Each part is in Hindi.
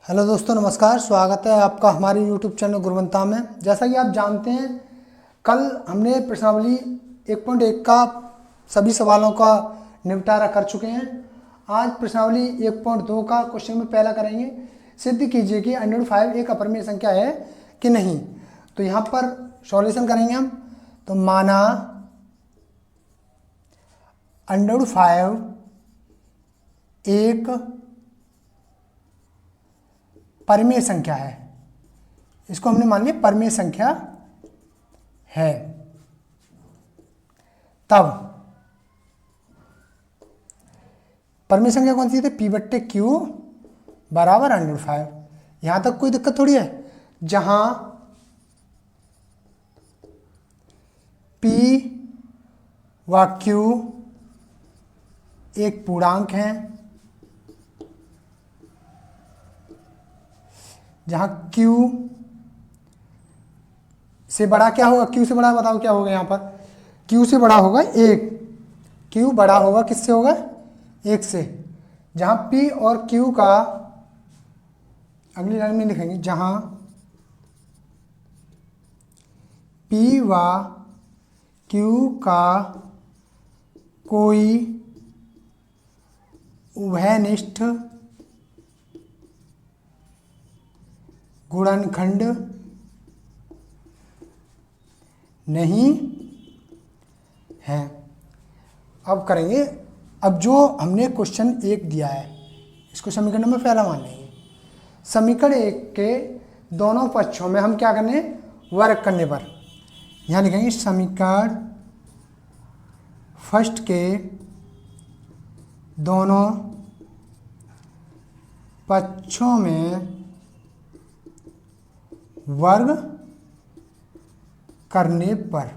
हेलो दोस्तों, नमस्कार। स्वागत है आपका हमारे यूट्यूब चैनल गुरुवंता में। जैसा कि आप जानते हैं, कल हमने प्रश्नावली 1.1 का सभी सवालों का निपटारा कर चुके हैं। आज प्रश्नावली 1.2 का क्वेश्चन में पहला करेंगे। सिद्ध कीजिए कि √5 एक अपरिमेय संख्या है कि नहीं। तो यहाँ पर सॉल्यूशन करेंगे हम। तो माना √5 एक परिमेय संख्या है। इसको हमने मान लिया परिमेय संख्या है। तब परिमेय संख्या कौन सी थी? P/Q बराबर √5। यहां तक कोई दिक्कत थोड़ी है। जहां P व Q एक पूर्णांक है, जहां Q से बड़ा क्या होगा? Q से बड़ा बताओ क्या होगा? यहां पर Q से बड़ा होगा 1। Q बड़ा होगा किससे? होगा 1 से। जहां P और Q का अगली लाइन में लिखेंगे, जहां P व Q का कोई उभयनिष्ठ गुणनखंड नहीं है। अब करेंगे, अब जो हमने क्वेश्चन 1 दिया है इसको समीकरण नंबर पहला मान लेंगे। समीकरण 1 के दोनों पक्षों में हम क्या करने? वर्ग करने पर यहाँ लिखेंगे समीकरण फर्स्ट के दोनों पक्षों में वर्ग करने पर।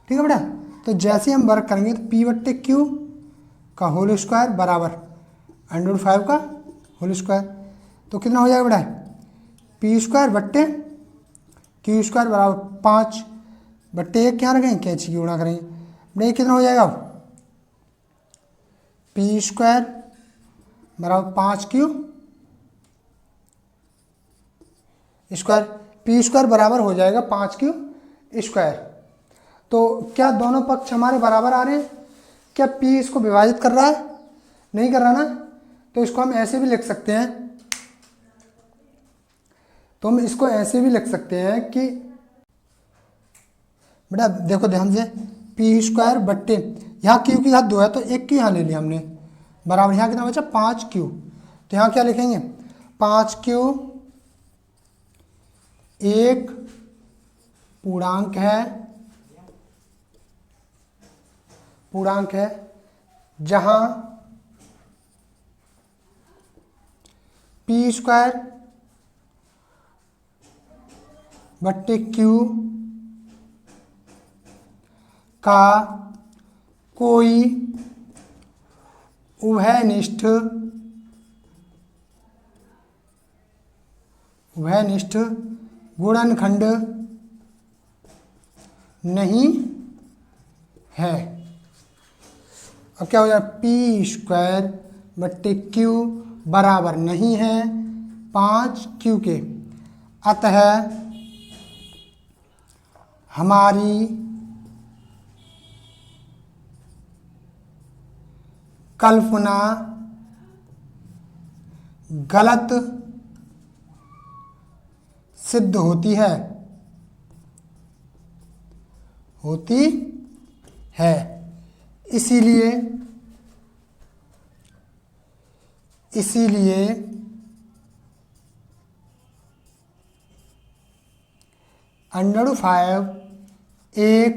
ठीक है बेटा। तो जैसे हम वर्ग करेंगे तो P/Q का होल स्क्वायर बराबर √5 का होल स्क्वायर। तो कितना हो जाएगा बेटा? P² / Q² बराबर 5/1 क्या रखेंगे? कैंची की गुणा करेंगे बेटा। ये कितना हो जाएगा? P² बराबर 5Q² P² बराबर हो जाएगा 5Q²। तो क्या दोनों पक्ष हमारे बराबर आ रहे हैं? क्या P इसको विभाजित कर रहा है? नहीं कर रहा ना। तो इसको हम ऐसे भी लिख सकते हैं। तो हम इसको ऐसे भी लिख सकते हैं कि बेटा देखो ध्यान से, P² बट्टे यहाँ Q की घात 2 है तो 1 की यहाँ ले लिया हमने बराबर यहाँ कितना बचा? 5Q। तो यहाँ क्या लिखेंगे? 5Q एक पूर्णांक है जहां P² बट्टे Q का कोई उभयनिष्ठ गुणनखंड नहीं है। अब क्या हो जाए? P² बट्टे Q बराबर नहीं है 5Q के। अतः हमारी कल्पना गलत सिद्ध होती है। इसीलिए √5 एक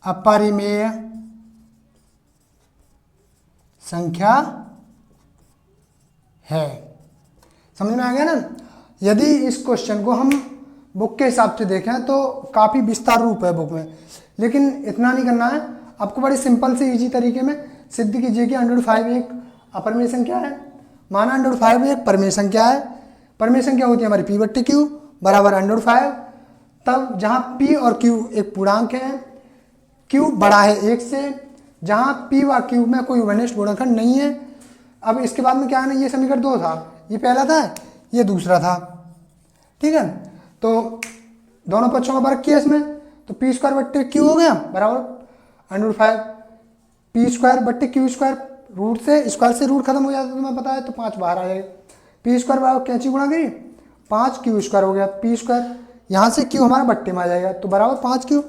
अपरिमेय संख्या है। समझ में आ गया ना? यदि इस क्वेश्चन को हम बुक के हिसाब से देखें तो काफ़ी विस्तार रूप है बुक में, लेकिन इतना नहीं करना है आपको। बड़े सिंपल से इजी तरीके में सिद्ध कीजिए कि √5 एक अपरिमेय संख्या है। माना √5 एक परिमेय संख्या है। परिमेय संख्या होती है हमारी P/Q बराबर √5। तब जहाँ P और Q एक पूर्णांक है, Q बड़ा है 1 से, जहाँ P व Q में कोई उभयनिष्ठ गुणनखंड नहीं है। अब इसके बाद में क्या है ना, ये समीकरण 2 था, ये पहला था, ये दूसरा था, ठीक है। तो दोनों पक्षों का वर्ग किया इसमें, तो पी स्क्वायर बट्टे क्यू हो गया बराबर √5 पी स्क्वायर बट्टे क्यू स्क्वायर, रूट से स्क्वायर से रूट खत्म हो जाता है तुम्हें पता है, तो 5 बाहर आ जाएगा। पी स्क्वायर बराबर कैंची गुणा करी 5 क्यू स्क्वायर हो गया, पी स्क्वायर यहाँ से क्यू हमारा बट्टे में आ जाएगा, तो बराबर 5 क्यू।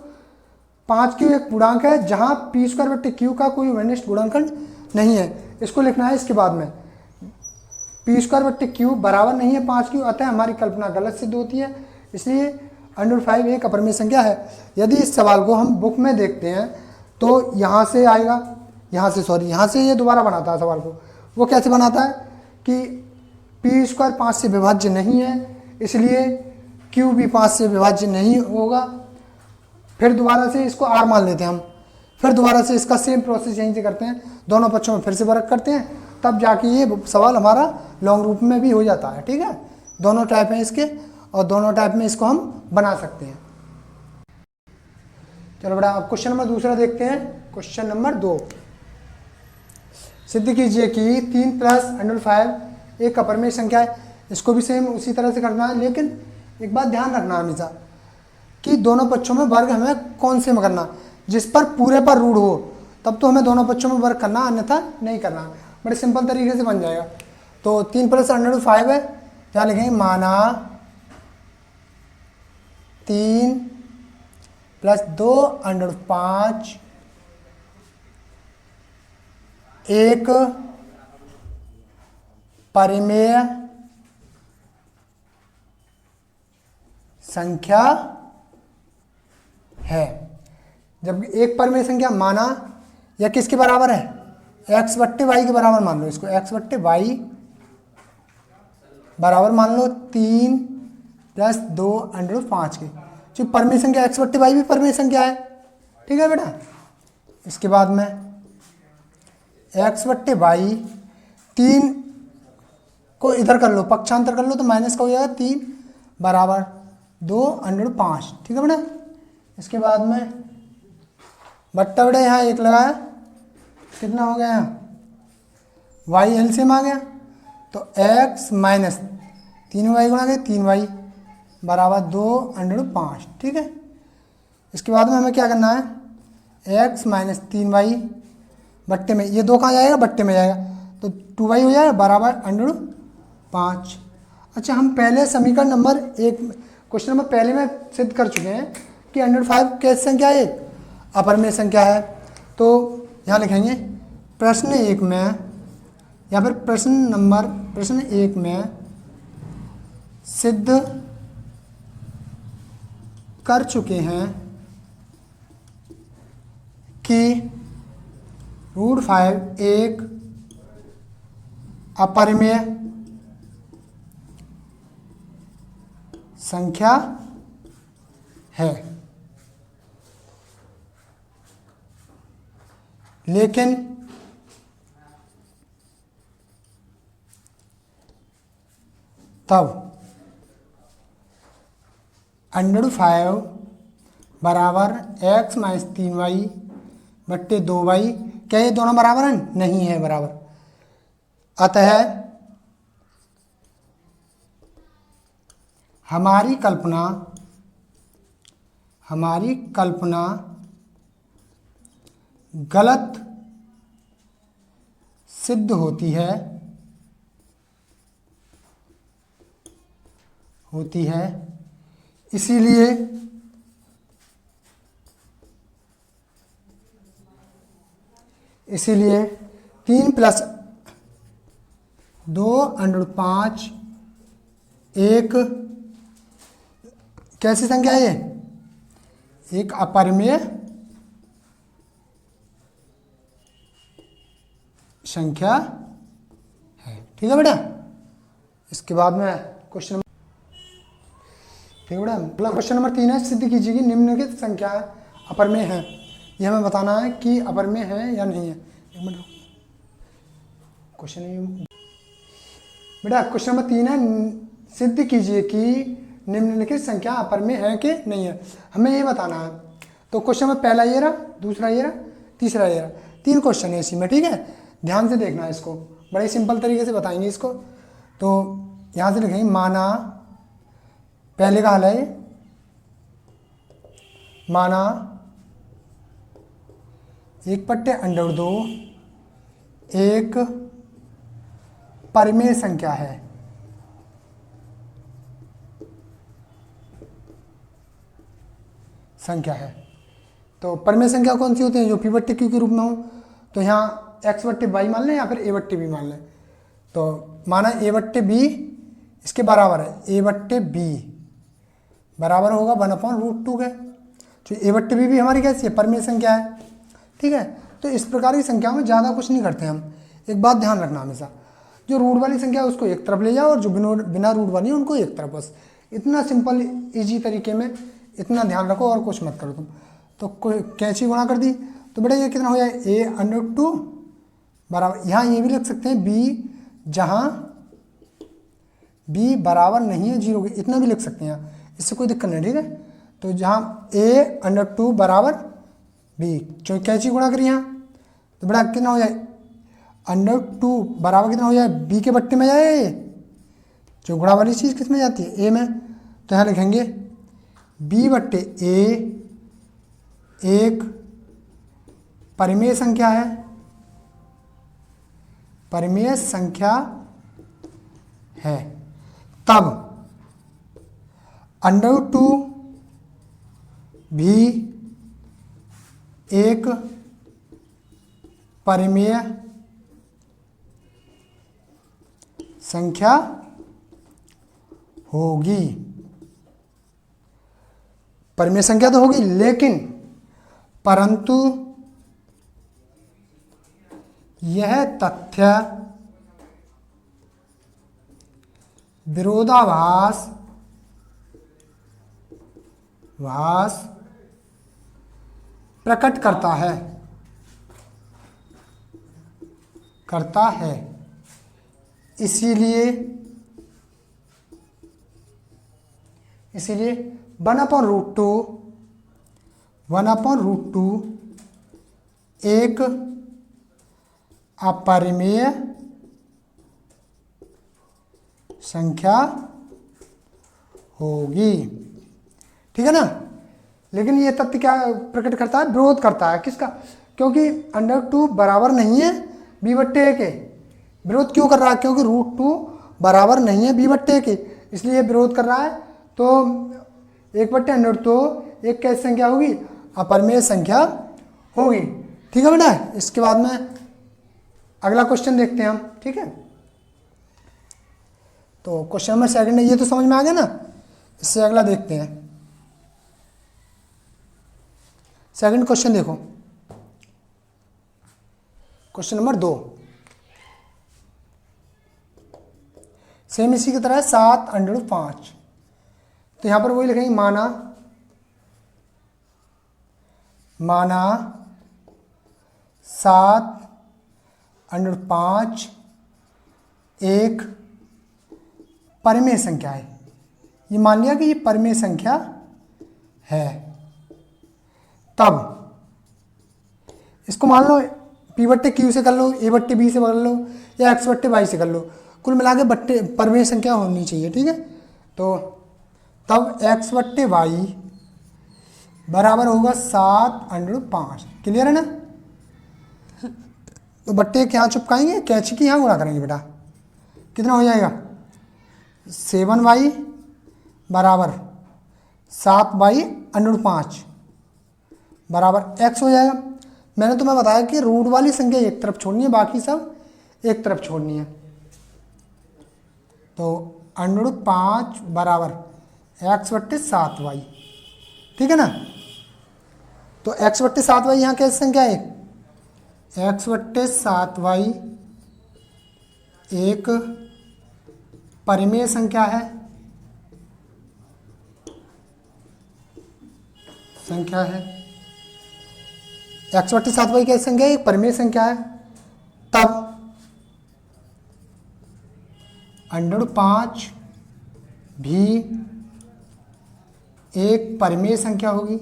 5 क्यू एक गुणांक है जहाँ पी स्क्वायर बट्टे क्यू का कोई विनिष्ट गुणनखंड नहीं है, इसको लिखना है इसके बाद में। पी स्क्वायर बट्टे क्यू बराबर नहीं है 5 क्यू, अतः हमारी कल्पना गलत सिद्ध होती है, इसलिए √5 एक अपरिमेय संख्या है। यदि इस सवाल को हम बुक में देखते हैं तो यहाँ से आएगा, यहाँ से ये दोबारा बनाता है सवाल को। वो कैसे बनाता है कि पी स्क्वायर 5 से विभाज्य नहीं है, इसलिए क्यू भी 5 से विभाज्य नहीं होगा। फिर दोबारा से इसको आर मान लेते हैं हम, फिर दोबारा से इसका सेम प्रोसेस यहीं से करते हैं, दोनों पक्षों में फिर से वर्ग करते हैं, तब जाके ये सवाल हमारा लॉन्ग रूप में भी हो जाता है, ठीक है। दोनों टाइप हैं इसके और दोनों टाइप में इसको हम बना सकते हैं। चलो बेटा अब क्वेश्चन नंबर दूसरा देखते हैं। क्वेश्चन नंबर 2, सिद्ध कीजिए कि 3 + √5 एक अपरिमेय संख्या है। इसको भी सेम उसी तरह से करना है, लेकिन एक बात ध्यान रखना हमेशा कि दोनों पक्षों में वर्ग हमें कौन से में करना, जिस पर पूरे पर रूढ़ हो तब तो हमें दोनों पक्षों में वर्ग करना, अन्यथा नहीं करना। बड़े सिंपल तरीके से बन जाएगा। तो 3 + √5 है, क्या लिखेंगे, माना 3 + 2√5 एक परिमेय संख्या है। जब एक परिमेय संख्या माना या किसके बराबर है, x बट्टे वाई के बराबर मान लो इसको, x बट्टे वाई बराबर मान लो 3 + 2√5 के। जो परिमेय संख्या x बट्टे वाई भी परिमेय संख्या है, ठीक है बेटा। इसके बाद में x बट्टे वाई 3 को इधर कर लो, पक्षांतर कर लो तो माइनस का हो जाएगा 3 बराबर 2√5, ठीक है बेटा। इसके बाद में बट्टा बेटा यहाँ 1 लगाया, कितना हो गया यहाँ वाई एलसीएम आ गया, तो x माइनस 3y गुणा के 3y बराबर 2√5, ठीक है। इसके बाद में हमें क्या करना है, x माइनस 3y बट्टे में, ये 2 कहाँ जाएगा, बट्टे में जाएगा, तो 2y हो जाएगा बराबर √5। अच्छा, हम पहले समीकरण नंबर 1 क्वेश्चन नंबर पहले में सिद्ध कर चुके हैं कि √5 कैसी संख्या है, एक अपरिमेय संख्या है। तो यहाँ लिखेंगे प्रश्न 1 में या फिर प्रश्न 1 में सिद्ध कर चुके हैं कि √5 एक अपरिमेय संख्या है, लेकिन तब √5 बराबर x माइनस 3y बट्टे 2y, क्या ये दोनों बराबर हैं, नहीं है बराबर। अतः हमारी कल्पना गलत सिद्ध होती है, इसीलिए इसीलिए 3 + 2√5 एक कैसी संख्या है, ये एक अपरिमेय संख्या है, ठीक है बेटा। इसके बाद में क्वेश्चन नंबर, ठीक है बेटा, अगला क्वेश्चन नंबर 3 है, सिद्ध कीजिए कि निम्नलिखित संख्या अपरिमेय है। ये हमें बताना है कि अपरिमेय है या नहीं है। एक मिनट क्वेश्चन बेटा, क्वेश्चन नंबर 3 है, सिद्ध कीजिए कि निम्नलिखित संख्या अपरिमेय है कि नहीं है, हमें ये बताना है। तो क्वेश्चन में पहला ये रहा, दूसरा ये रहा, तीसरा ये रहा, 3 क्वेश्चन है इसी में, ठीक है। ध्यान से देखना है इसको, बड़े सिंपल तरीके से बताएंगे इसको। तो यहाँ से लिखेंगे माना, पहले का हल है माना 1/√2 एक परिमेय संख्या है। तो परिमेय संख्या कौन सी होती है? जो P/Q के रूप में हो। तो यहाँ x/y मान लें या फिर a/b मान लें। तो माना a/b इसके बराबर है, a/b बराबर होगा 1/√2 के। तो a/b भी हमारी कैसी है? परिमेय संख्या है। ठीक है, तो इस प्रकार की संख्याओं में ज़्यादा कुछ नहीं करते हम। एक बात ध्यान रखना हमेशा, जो रूट वाली संख्या है उसको एक तरफ ले जाओ और जो बिना रूट वाली है उनको एक तरफ, बस इतना सिंपल इजी तरीके में इतना ध्यान रखो और कुछ मत करो तुम। तो कैंची गुणा कर दी तो बेटा ये कितना हो जाए? a/√2 बराबर, यहाँ ये भी लिख सकते हैं b, जहाँ b बराबर नहीं है 0 के, इतना भी लिख सकते हैं, इससे कोई दिक्कत नहीं। ठीक है, तो जहाँ a/√2 बराबर b, जो कैंची गुणा करिए यहाँ तो बेटा कितना हो जाए? √2 बराबर कितना हो जाए? b के बट्टे में जाए, जो गुणा वाली चीज़ किस में जाती है? a में। तो यहाँ लिखेंगे b/a एक परिमेय संख्या है, परिमेय संख्या है, तब √2 भी एक परिमेय संख्या होगी। परिमेय संख्या तो होगी, लेकिन परंतु यह तथ्य विरोधाभास प्रकट करता है, इसीलिए 1/√2 एक अपरिमेय संख्या होगी। ठीक है ना, लेकिन ये तथ्य क्या प्रकट करता है? विरोध करता है। किसका? क्योंकि √2 बराबर नहीं है b/a के। विरोध क्यों कर रहा है? क्योंकि √2 बराबर नहीं है b/a के, इसलिए विरोध कर रहा है। तो 1/√2 एक कैसी संख्या होगी? अपरिमेय संख्या होगी। ठीक है बेटा, इसके बाद में अगला क्वेश्चन देखते हैं हम। ठीक है, तो क्वेश्चन नंबर 2 है, ये तो समझ में आ गया ना। इससे अगला देखते हैं। सेकंड क्वेश्चन देखो, क्वेश्चन नंबर 2 सेम इसी की तरह है, 7/5। तो यहां पर वही लिखेंगे माना 7/5 एक परिमेय संख्या है। ये मान लिया कि ये परिमेय संख्या है, तब इसको मान लो P/Q से कर लो, a/b से कर लो या x/y से कर लो, कुल मिला के बट्टे परिमेय संख्या होनी चाहिए। ठीक है, तो तब x/y बराबर होगा 7/5। क्लियर है ना? तो बट्टे के यहाँ चिपकाएंगे, कैंची की यहाँ गुणा करेंगे बेटा, कितना हो जाएगा? 7y बराबर 7/5 बराबर x हो जाएगा। मैंने तुम्हें बताया कि रूट वाली संख्या एक तरफ छोड़नी है, बाकी सब एक तरफ छोड़नी है। तो √5 बराबर x/7y। ठीक है ना? तो x/7y यहाँ कैसी संख्या है? x/7y एक परिमेय संख्या है, x/7y कैसी संख्या है? एक परिमेय संख्या है, तब √5 भी एक परिमेय संख्या होगी।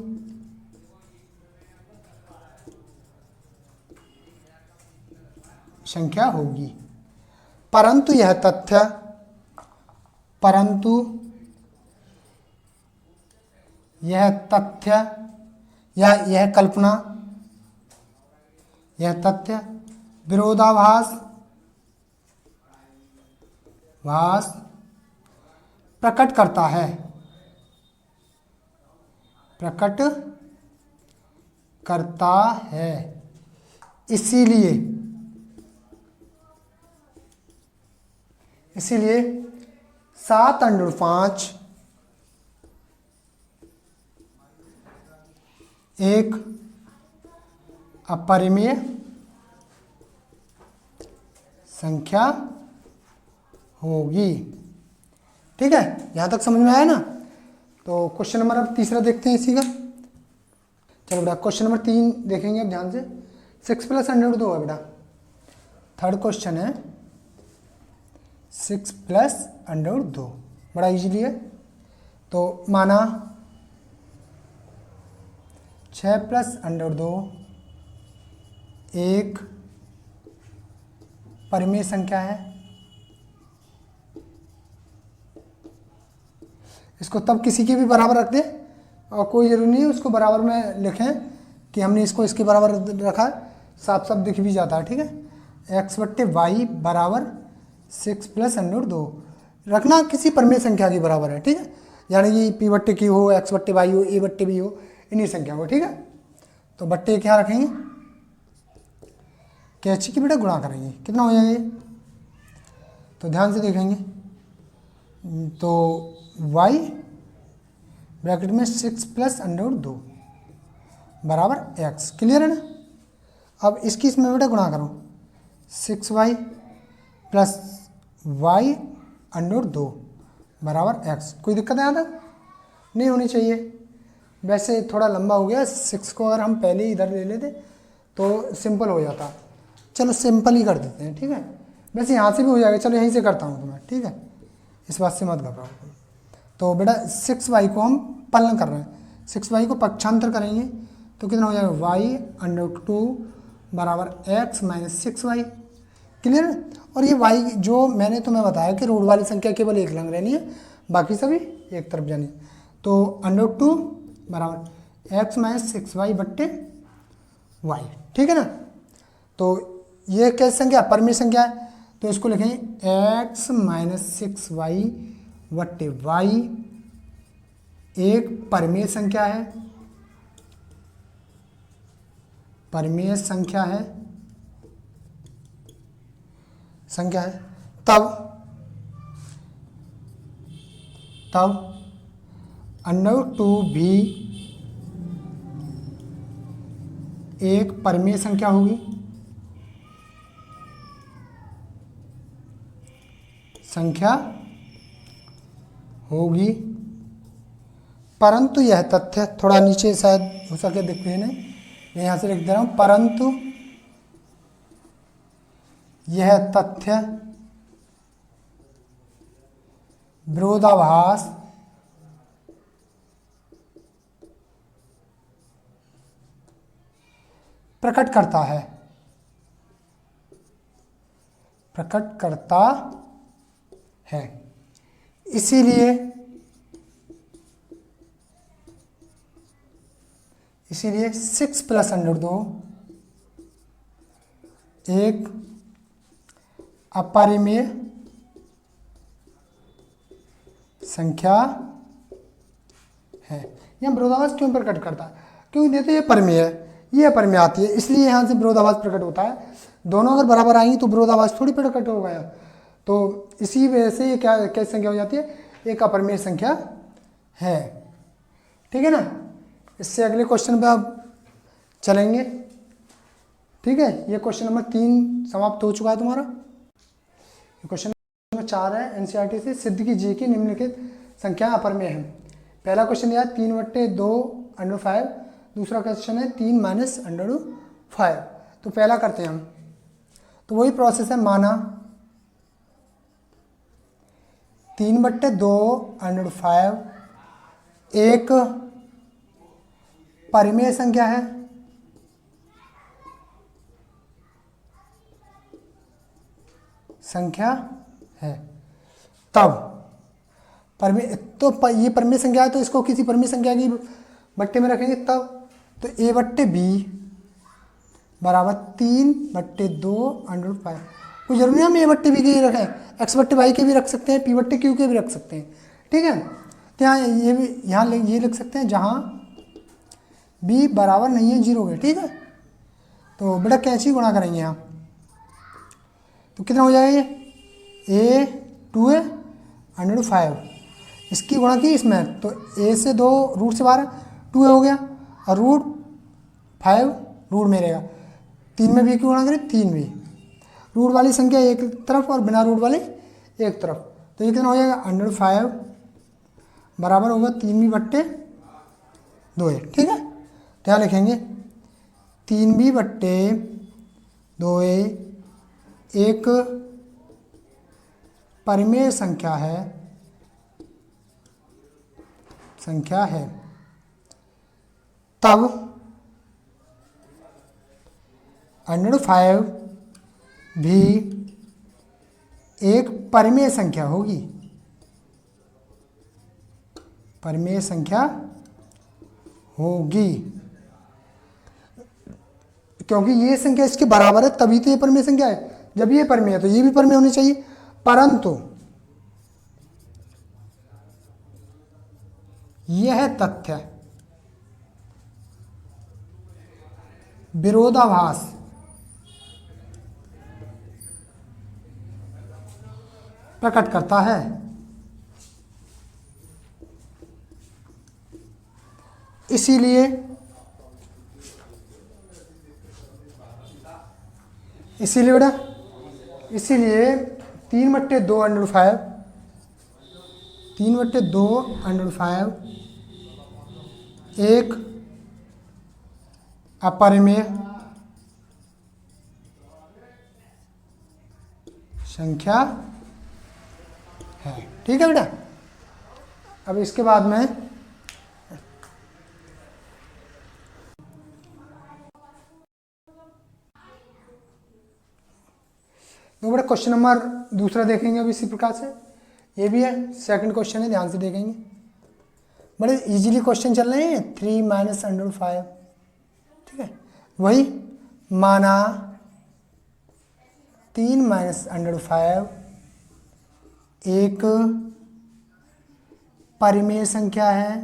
परंतु यह तथ्य परंतु यह तथ्य या यह कल्पना, यह तथ्य विरोधाभास प्रकट करता है, प्रकट करता है। इसीलिए 7/5 एक अपरिमेय संख्या होगी। ठीक है, यहां तक समझ में आया ना। तो क्वेश्चन नंबर अब तीसरा देखते हैं इसी का। चलो बेटा क्वेश्चन नंबर 3 देखेंगे अब ध्यान से। 6 + √2 है बेटा। थर्ड क्वेश्चन है 6 + √2, बड़ा इजीली है। तो माना 6 + √2 एक परिमेय संख्या है। इसको तब किसी के भी बराबर रख दें और कोई ज़रूरी नहीं है उसको बराबर में लिखें कि हमने इसको इसके बराबर रखा है, साफ साफ दिख भी जाता है। ठीक है, x/y बराबर 6 + √2 रखना किसी परिमेय संख्या के बराबर है। ठीक है, यानी कि p/q हो, x/y हो, a/b हो, इन्हीं संख्या को। ठीक है, तो बट्टे क्या रखेंगे, कैची की बेटा गुणा करेंगे, कितना हो जाएगा ये। तो ध्यान से देखेंगे तो y ब्रैकेट में 6 + √2 बराबर x, क्लियर है ना। अब इसकी इसमें बेटा गुणा करो, 6y + y/√2 बराबर x। कोई दिक्कत है यहाँ तक? नहीं होनी चाहिए। वैसे थोड़ा लंबा हो गया, 6 को अगर हम पहले ही इधर ले लेते तो सिंपल हो जाता। चलो सिंपल ही कर देते हैं। ठीक है, वैसे यहाँ से भी हो जाएगा, चलो यहीं से करता हूँ तुम्हें। ठीक है, इस बात से मत घबराओ। तो बेटा 6y को हम पालन कर रहे हैं, 6y को पक्षांतर करेंगे तो कितना हो जाएगा, y/√2 बराबर x - 6y, क्लियर। और ये y जो मैंने तुम्हें बताया कि रूट वाली संख्या केवल एक लंग रहनी है, बाकी सभी एक तरफ जानी है। तो √2 बराबर x - 6y/y, ठीक है ना। तो ये कैसी संख्या, परिमेय संख्या है, तो इसको लिखेंगे x - 6y/y एक परिमेय संख्या है, परिमेय संख्या है तब √2 भी एक परिमेय संख्या होगी, परंतु यह तथ्य, थोड़ा नीचे शायद हो सके दिखते नहीं, मैं यहाँ से लिख दे रहा हूँ, परंतु यह तथ्य विरोधाभास प्रकट करता है, इसीलिए 6 + √2 एक अपरिमेय संख्या है। यह विरोधाभास क्यों प्रकट करता है, क्योंकि देखते ये परिमेय है, ये अपरिमेय आती है, इसलिए यहाँ से विरोधाभास प्रकट होता है। दोनों अगर बराबर आएंगी तो विरोधाभास थोड़ी प्रकट हो गया। तो इसी वजह से ये कैसी संख्या हो जाती है, एक अपरिमेय संख्या है। ठीक है ना। इससे अगले क्वेश्चन पे आप चलेंगे। ठीक है, ये क्वेश्चन नंबर 3 समाप्त हो चुका है तुम्हारा। क्वेश्चन नंबर 4 है, एनसीईआरटी से सिद्ध कीजिए कि निम्नलिखित संख्या अपरिमेय है। पहला क्वेश्चन यार 3/2 √5, दूसरा क्वेश्चन है 3 - √5। तो पहला करते हैं हम, तो वही प्रोसेस है। माना 3/2 √5 एक परिमेय संख्या है, तब परिमेय तो ये परिमेय संख्या है तो इसको किसी परिमेय संख्या की बट्टे में रखेंगे तब। तो a बट्टे बी बराबर 3/2 √5। कोई जरूरी नहीं हम a बट्टे बी के ही रखें, x बट्टे वाई के भी रख सकते हैं, p बट्टे क्यू के भी रख सकते हैं, ठीक है। तो यहाँ ये भी ये लिख सकते हैं जहाँ b बराबर नहीं है 0 के, ठीक है। तो बेटा कैंची गुणा करेंगे यहाँ, तो कितना हो जाएगा ये a/2 इसकी गुणा की इसमें, तो a से 2 रूट से बाहर 2a हो गया और √5 रूट में रहेगा, 3 में b की गुणा करें 3b, रूट वाली संख्या एक तरफ और बिना रूट वाली एक तरफ, तो ये कितना हो जाएगा √5 बराबर होगा 3b/2a, ठीक है। क्या लिखेंगे 3b/2a एक परिमेय संख्या है तब √5 भी एक परिमेय संख्या होगी, क्योंकि ये संख्या इसके बराबर है तभी तो ये परिमेय संख्या है। जब ये परिमेय है तो ये भी परिमेय होनी चाहिए, परंतु यह तथ्य विरोधाभास प्रकट करता है। इसीलिए बेटा 3/2 एक अपरिमेय संख्या है, ठीक है बेटा। अब इसके बाद में तो बेटा क्वेश्चन नंबर दूसरा देखेंगे अब इसी प्रकार से, ये भी है सेकंड क्वेश्चन है, ध्यान से देखेंगे। बड़े इजीली क्वेश्चन चल रहे हैं, 3 - √5, ठीक है। वही माना 3 - √5 एक परिमेय संख्या है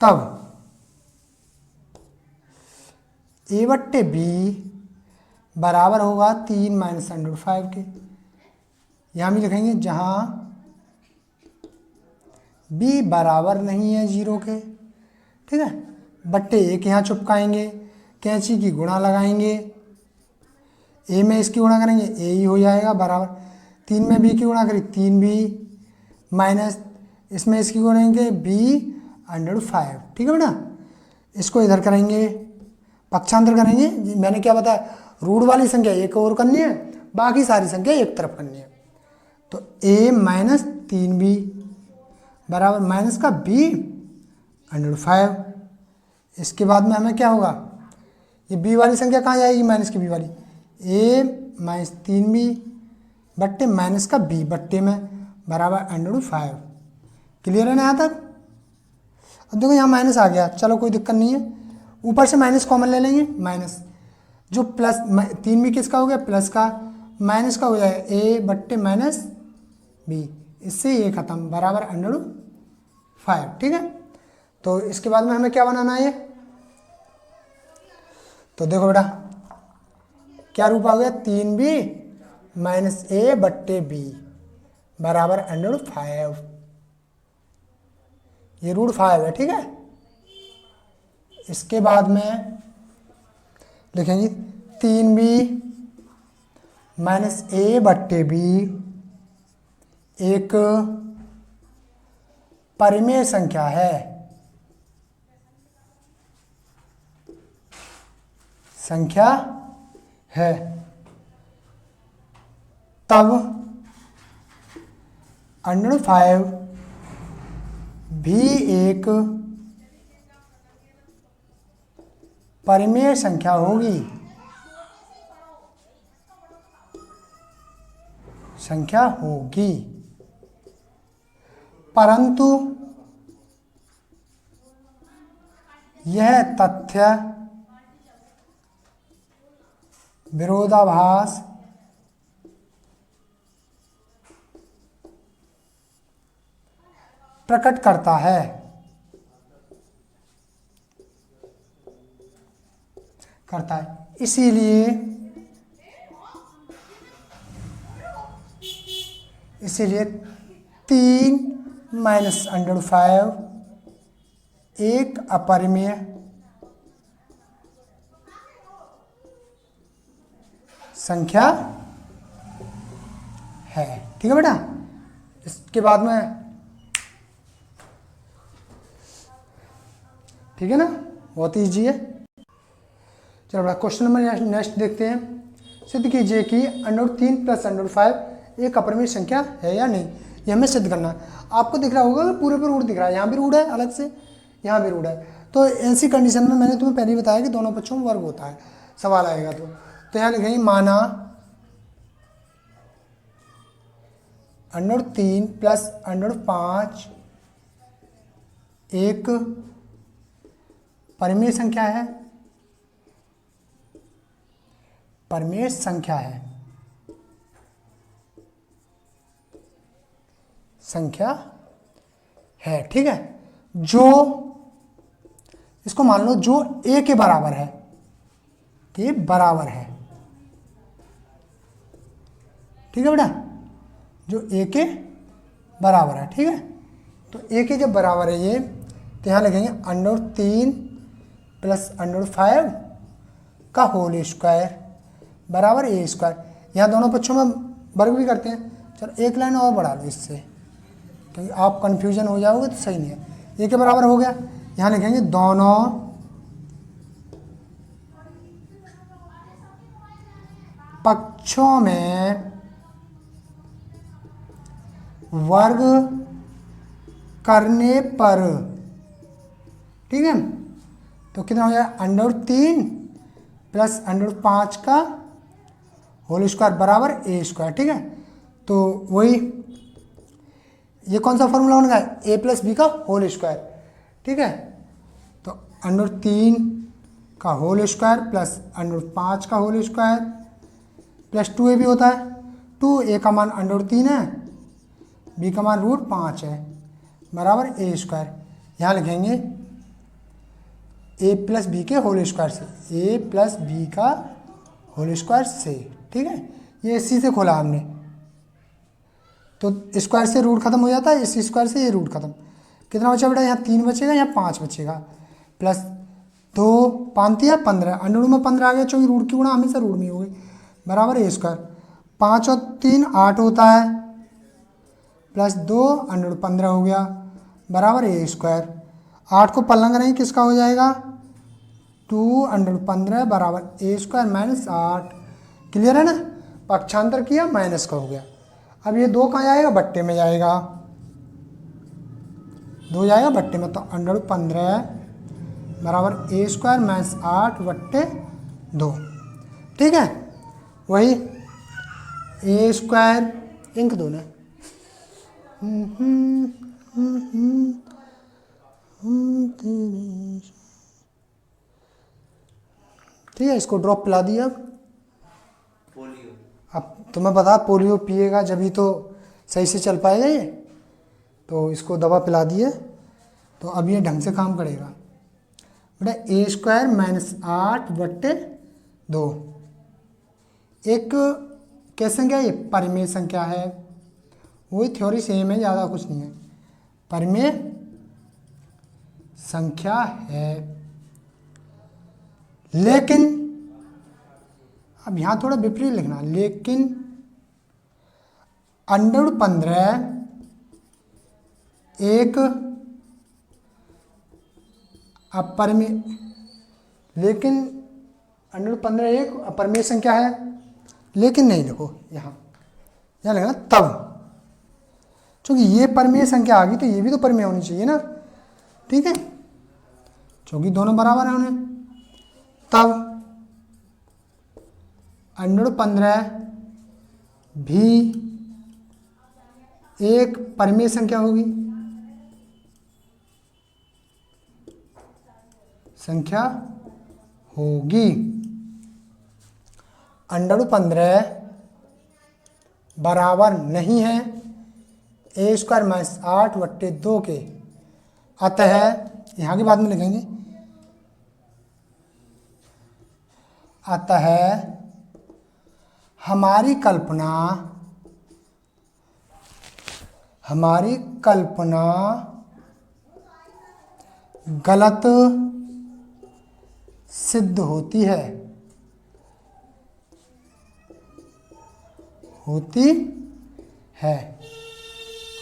तब a/b बराबर होगा 3 - √5 के। यहाँ भी लिखेंगे जहाँ b बराबर नहीं है 0 के, ठीक है। बट्टे एक यहाँ चिपकाएंगे, कैंची की गुणा लगाएंगे, a में इसकी गुणा करेंगे a ही हो जाएगा बराबर, 3 में b की गुणा करें 3b माइनस इसमें इसकी गुणा करेंगे b/5, ठीक है बेटा। इसको इधर करेंगे, पक्षांतर करेंगे, मैंने क्या बताया रूट वाली संख्या एक और करनी है, बाकी सारी संख्या एक तरफ करनी है। तो a - 3b बराबर माइनस का b/5। इसके बाद में हमें क्या होगा, ये b वाली संख्या कहाँ जाएगी, माइनस की b वाली, a - 3b बट्टे माइनस का b बट्टे में बराबर √5। क्लियर है ना यहाँ तक। अब देखो यहाँ माइनस आ गया, चलो कोई दिक्कत नहीं है, ऊपर से माइनस कॉमन ले लेंगे, माइनस जो प्लस 3b किसका हो गया प्लस का, माइनस का हो जाएगा a बट्टे माइनस b, इससे ये खत्म बराबर √5, ठीक है। तो इसके बाद में हमें क्या बनाना है, तो देखो बेटा क्या रूप आ गया, 3b - a बट्टे b बराबर √5, ये √5 है, ठीक है। इसके बाद में लिखेंगे 3b - a बट्टे b एक परिमेय संख्या है तब √5 भी एक परिमेय संख्या होगी। संख्या होगी, परंतु यह तथ्य विरोधाभास प्रकट करता है। इसीलिए इसीलिए 3 माइनस अंडर 5 एक अपरिमेय संख्या है। ठीक है बेटा, इसके बाद में ठीक है ना, बहुत ईजी है। चलो बेटा क्वेश्चन नंबर नेक्स्ट देखते हैं। सिद्ध कीजिए कि अंडर 3 प्लस अंडर 5 एक अपरिमेय संख्या है या नहीं, ये हमें सिद्ध करना है। आपको दिख रहा होगा कि पूरे पर रूट दिख रहा है, यहाँ भी रूट है अलग से, यहाँ भी रूट है। तो ऐसी कंडीशन में मैंने तुम्हें पहले ही बताया कि दोनों पक्षों में वर्ग होता है, सवाल आएगा तो यहाँ लिखेंगे माना अंडर 3 प्लस अंडर 5 एक परिमेय संख्या है, परिमेय संख्या है, ठीक है। जो इसको मान लो जो a के बराबर है, के बराबर है, ठीक है बेटा, जो a के बराबर है, ठीक है। तो a के जब बराबर है ये, तो यहाँ लिखेंगे अंडर 3 प्लस अंडर 5 का होल स्क्वायर बराबर a स्क्वायर। यहाँ दोनों पक्षों में वर्ग भी करते हैं। चलो एक लाइन और बढ़ा लो इससे, क्योंकि आप कंफ्यूजन हो जाओगे तो सही नहीं है। a के बराबर हो गया, यहाँ लिखेंगे दोनों पक्षों में वर्ग करने पर, ठीक है, तो कितना हो जाएगा अंडर 3 प्लस अंडर 5 का होल स्क्वायर बराबर a स्क्वायर, ठीक है। तो वही ये कौन सा फॉर्मूला होगा, a प्लस बी का होल स्क्वायर, ठीक है। तो अंडर 3 का होल स्क्वायर प्लस अंडर 5 का होल स्क्वायर प्लस 2a भी होता है। 2a का मान अंडर 3 है, b का मान √5 है बराबर a स्क्वायर। यहाँ लिखेंगे a प्लस बी के होल स्क्वायर से, a प्लस बी का होल स्क्वायर से, ठीक है। ये इसी से खोला हमने, तो स्क्वायर से रूट खत्म हो जाता है, इस स्क्वायर से ये रूट खत्म। कितना बचा बेटा, यहाँ 3 बचेगा, यहाँ 5 बचेगा, प्लस 2 5 या 15, अंडर रूट में 15 आ गया, क्योंकि रूट की गुणा हमेशा रूट में होगी, बराबर a स्क्वायर। 5 और 3 8 होता है, प्लस 2 अंडर रूट 15 हो गया बराबर a स्क्वायर। 8 को पलना करेंगे किसका हो जाएगा, 2 अंडर रूट 15 बराबर a स्क्वायर माइनस 8। क्लियर है ना, पक्षांतर किया माइनस का हो गया। अब ये 2 कहाँ जाएगा, बट्टे में जाएगा, 2 जाएगा बट्टे में, तो अंडर रूट 15 बराबर a स्क्वायर माइनस 8 बट्टे 2, ठीक है। वही a स्क्वायर इंक दो ना, ठीक है, इसको ड्रॉप पिला दिया। अब तुम्हें पता पोलियो पिएगा जब ही तो सही से चल पाएगा ये, तो इसको दवा पिला दिए तो अब ये ढंग से काम करेगा बेटा। a स्क्वायर माइनस 8 बट्टे 2 एक कैसे संख्या, ये परिमेय संख्या है, वही थ्योरी सेम है, ज़्यादा कुछ नहीं है, परिमेय संख्या है। लेकिन अब यहाँ थोड़ा विपरीत लिखना, लेकिन अंडर 15 एक अपरिमेय, लेकिन अंडर 15 एक अपरिमेय संख्या है, लेकिन नहीं लिखो यहाँ लिखना तब, क्योंकि ये परिमेय संख्या आ गई तो ये भी तो परिमेय होनी चाहिए ना, ठीक है, क्योंकि दोनों बराबर है उन्हें। तब अंडर 15 भी एक परिमेय संख्या होगी, √15 बराबर नहीं है a² - 8/2 के। अतः यहाँ की बाद में लिखेंगे, अतः हमारी कल्पना गलत सिद्ध होती है,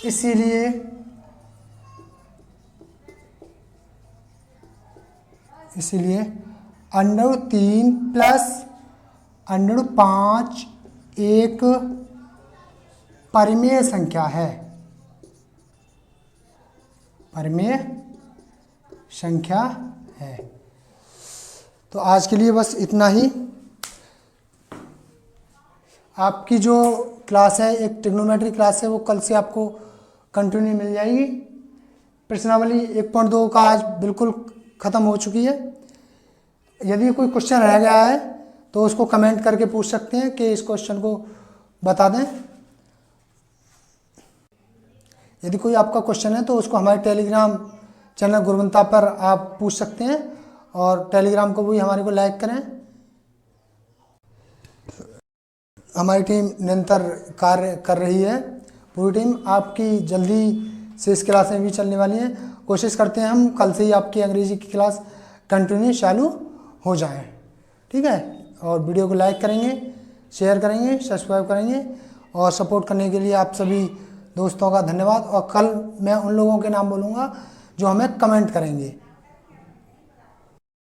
इसीलिए √3 + √5 एक परिमेय संख्या है, तो आज के लिए बस इतना ही। आपकी जो क्लास है, एक ट्रिग्नोमेट्री क्लास है, वो कल से आपको कंटिन्यू मिल जाएगी। प्रश्नावली 1.2 का आज बिल्कुल ख़त्म हो चुकी है। यदि कोई क्वेश्चन रह गया है तो उसको कमेंट करके पूछ सकते हैं कि इस क्वेश्चन को बता दें। यदि कोई आपका क्वेश्चन है तो उसको हमारे टेलीग्राम चैनल गुरुवंता पर आप पूछ सकते हैं, और टेलीग्राम को भी हमारे को लाइक करें। हमारी टीम निरंतर कार्य कर रही है, पूरी टीम आपकी जल्दी से इस क्लास में भी चलने वाली है। कोशिश करते हैं हम कल से ही आपकी अंग्रेजी की क्लास कंटिन्यू चालू हो जाए, ठीक है। और वीडियो को लाइक करेंगे, शेयर करेंगे, सब्सक्राइब करेंगे, और सपोर्ट करने के लिए आप सभी दोस्तों का धन्यवाद। और कल मैं उन लोगों के नाम बोलूँगा जो हमें कमेंट करेंगे।